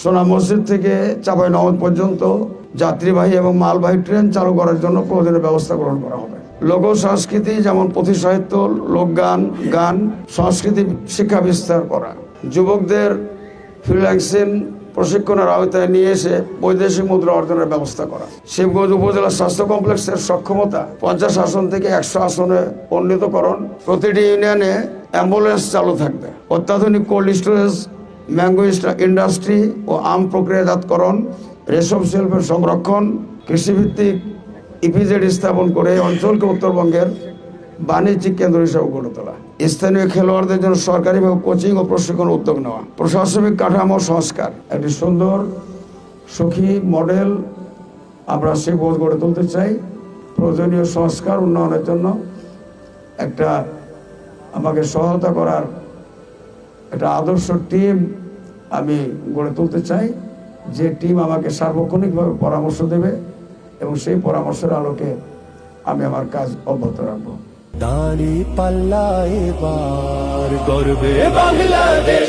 সোনা মসজিদ থেকে চাঁপাইনবাবগঞ্জ পর্যন্ত যাত্রীবাহী এবং মালবাহী ট্রেন চালু করার জন্য প্রয়োজনীয় ব্যবস্থা গ্রহণ করা হবে। লোক সংস্কৃতি যেমন পুঁথি সাহিত্য, লোকগান, গান, সংস্কৃতি শিক্ষা বিস্তার করা, যুবকদের ফ্রিল্যান্সিং প্রশিক্ষণের আওতায় নিয়ে এসে বৈদেশিক মুদ্রা অর্জনের ব্যবস্থা করা। শিবগঞ্জ উপজেলা স্বাস্থ্য কমপ্লেক্সের সক্ষমতা 50 আসন থেকে 100 আসনে উন্নীতকরণ। প্রতিটি ইউনিয়নে অ্যাম্বুলেন্স চালু থাকবে। অত্যাধুনিক কোল্ড স্টোরেজ, ম্যাঙ্গো ইন্ডাস্ট্রি ও আম প্রক্রিয়াজাতকরণ, রেশম শিল্পের সংরক্ষণ, কৃষিভিত্তিক ইপিজেড স্থাপন করে অঞ্চলকে উত্তরবঙ্গের বাণিজ্যিক কেন্দ্র হিসেবে গড়ে তোলা। স্থানীয় খেলোয়াড়দের জন্য সরকারিভাবে কোচিং ও প্রশিক্ষণ উদ্যোগ নেওয়া। প্রশাসনিক কাঠামো সংস্কার, একটি সুন্দর সুখী মডেল আমরা শিবগঞ্জ গড়ে তুলতে চাই। প্রয়োজনীয় সংস্কার উন্নয়নের জন্য একটা আমাকে সহায়তা করার একটা আদর্শ টিম আমি গড়ে তুলতে চাই, যে টিম আমাকে সার্বক্ষণিকভাবে পরামর্শ দেবে এবং সেই পরামর্শের আলোকে আমি আমার কাজ অব্যাহত রাখবো। দাঁড়ি পাল্লা এবার গর্বে বাংলাদেশ।